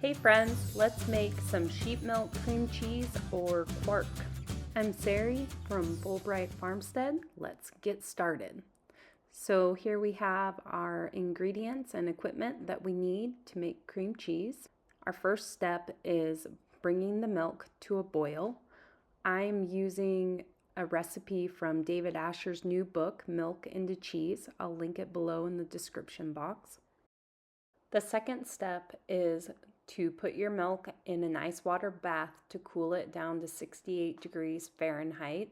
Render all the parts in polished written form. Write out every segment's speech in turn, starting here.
Hey friends, let's make some sheep milk cream cheese or quark. I'm Sari from Fulbright Farmstead. Let's get started. So here we have our ingredients and equipment that we need to make cream cheese. Our first step is bringing the milk to a boil. I'm using a recipe from David Asher's new book, Milk into Cheese. I'll link it below in the description box. The second step is to put your milk in an ice water bath to cool it down to 68 degrees Fahrenheit.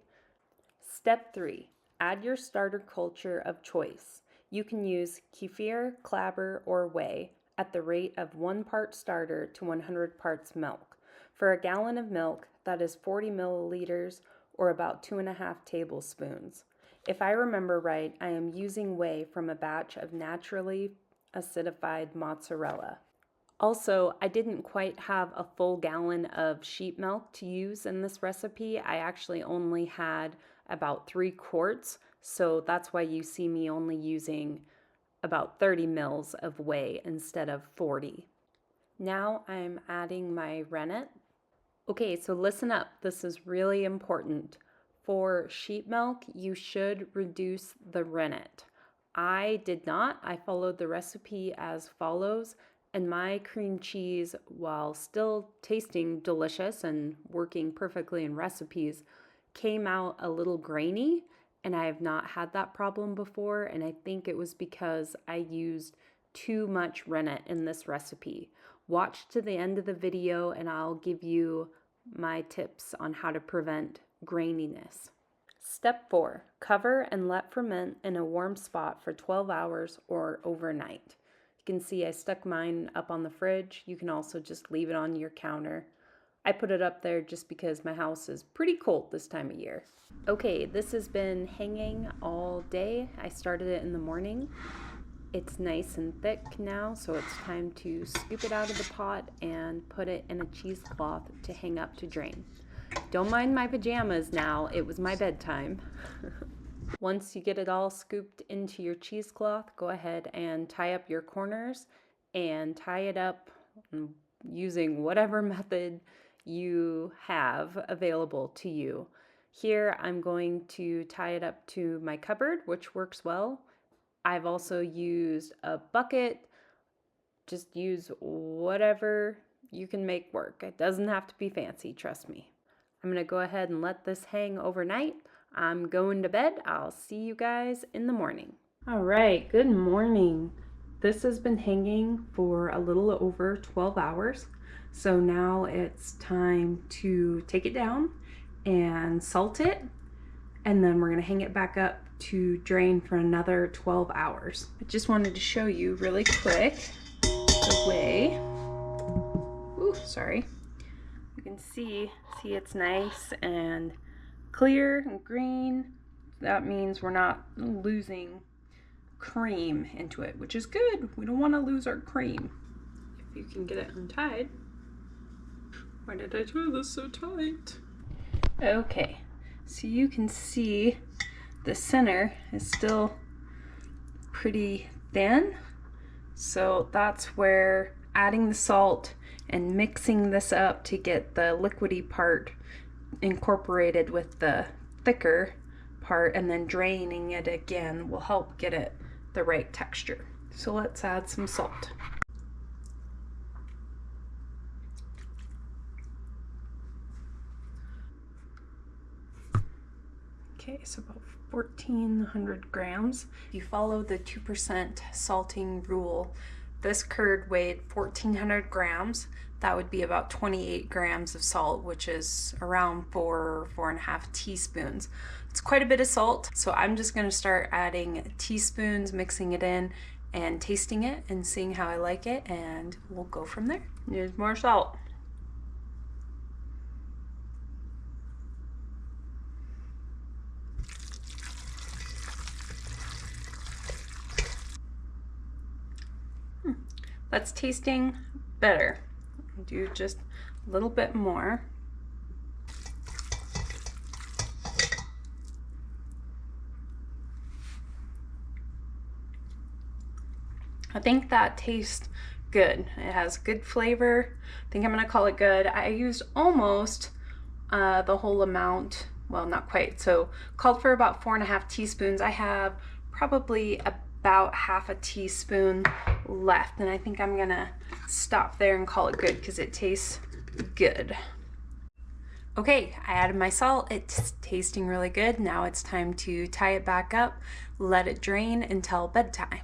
Step 3, add your starter culture of choice. You can use kefir, clabber, or whey at the rate of 1 part starter to 100 parts milk. For a gallon of milk, that is 40 milliliters or about 2.5 tablespoons. If I remember right, I am using whey from a batch of naturally acidified mozzarella. Also, I didn't quite have a full gallon of sheep milk to use in this recipe. I actually only had about 3 quarts, so that's why you see me only using about 30 mils of whey instead of 40. Now I'm adding my rennet. Okay, so listen up, this is really important. For sheep milk, you should reduce the rennet. I did not. I followed the recipe as follows, and my cream cheese, while still tasting delicious and working perfectly in recipes, came out a little grainy, and I have not had that problem before, and I think it was because I used too much rennet in this recipe. Watch to the end of the video and I'll give you my tips on how to prevent graininess. Step 4, cover and let ferment in a warm spot for 12 hours or overnight. You can see I stuck mine up on the fridge. You can also just leave it on your counter. I put it up there just because my house is pretty cold this time of year. Okay, this has been hanging all day. I started it in the morning. It's nice and thick now, so it's time to scoop it out of the pot and put it in a cheesecloth to hang up to drain. Don't mind my pajamas now, it was my bedtime. Once you get it all scooped into your cheesecloth, go ahead and tie up your corners and tie it up using whatever method you have available to you. Here I'm going to tie it up to my cupboard, which works well. I've also used a bucket. Just use whatever you can make work. It doesn't have to be fancy, trust me. I'm going to go ahead and let this hang overnight. I'm going to bed. I'll see you guys in the morning. All right, good morning. This has been hanging for a little over 12 hours. So now it's time to take it down and salt it. And then we're going to hang it back up to drain for another 12 hours. I just wanted to show you really quick the way. Ooh, sorry. You can see it's nice and clear and green. That means we're not losing cream into it, which is good. We don't want to lose our cream. If you can get it untied. Why did I do this so tight? Okay, so you can see the center is still pretty thin. So that's where adding the salt and mixing this up to get the liquidy part incorporated with the thicker part and then draining it again will help get it the right texture. So let's add some salt. Okay, so about 1,400 grams. If you follow the 2% salting rule, this curd weighed 1,400 grams. That would be about 28 grams of salt, which is around 4.5 teaspoons. It's quite a bit of salt, so I'm just gonna start adding teaspoons, mixing it in, and tasting it and seeing how I like it, and we'll go from there. Here's more salt. That's tasting better. I'll do just a little bit more. I think that tastes good. It has good flavor. I think I'm gonna call it good. I used almost the whole amount. Well, not quite. So called for about 4.5 teaspoons. I have probably about half a teaspoon left, and I think I'm gonna stop there and call it good because it tastes good. Okay, I added my salt. It's tasting really good. Now it's time to tie it back up, let it drain until bedtime.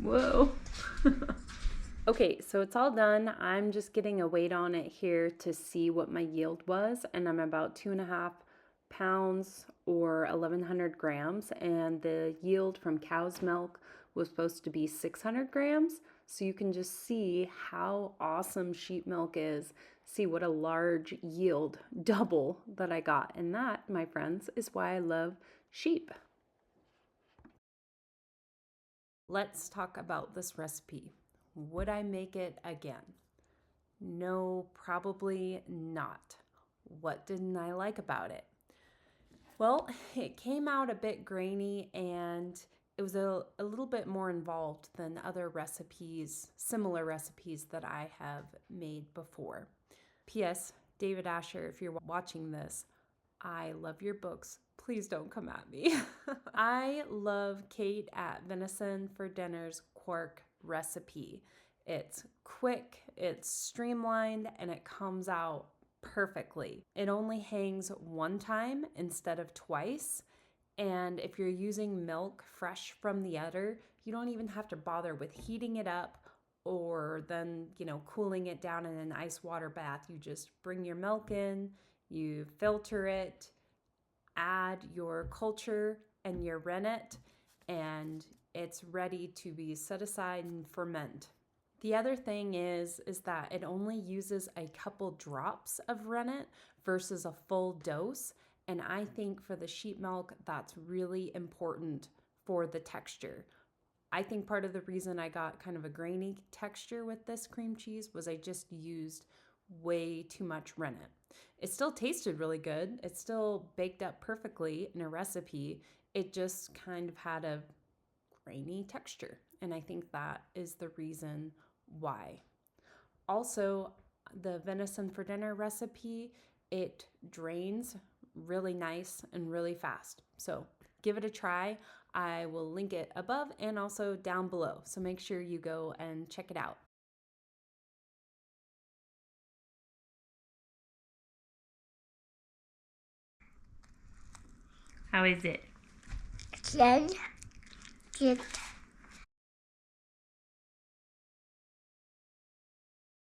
Whoa. Okay, so it's all done. I'm just getting a weight on it here to see what my yield was, and I'm about 2.5 pounds or 1,100 grams, and the yield from cow's milk was supposed to be 600 grams. So you can just see how awesome sheep milk is. See what a large yield, double that I got. And that, my friends, is why I love sheep. Let's talk about this recipe. Would I make it again? No, probably not. What didn't I like about it? Well, it came out a bit grainy and it was a little bit more involved than other recipes, similar recipes that I have made before. P.S. David Asher, if you're watching this, I love your books. Please don't come at me. I love Kate at Venison for Dinner's quark recipe. It's quick, it's streamlined, and it comes out perfectly. It only hangs one time instead of twice. And if you're using milk fresh from the udder, you don't even have to bother with heating it up or then, cooling it down in an ice water bath. You just bring your milk in, you filter it, add your culture and your rennet, and it's ready to be set aside and ferment. The other thing is that it only uses a couple drops of rennet versus a full dose, and I think for the sheep milk that's really important for the texture. I think part of the reason I got kind of a grainy texture with this cream cheese was I just used way too much rennet. It still tasted really good. It still baked up perfectly in a recipe. It just kind of had a grainy texture. And I think that is the reason why. Also, the venison for dinner recipe, it drains really nice and really fast. So give it a try. I will link it above and also down below. So make sure you go and check it out. How is it? Then, get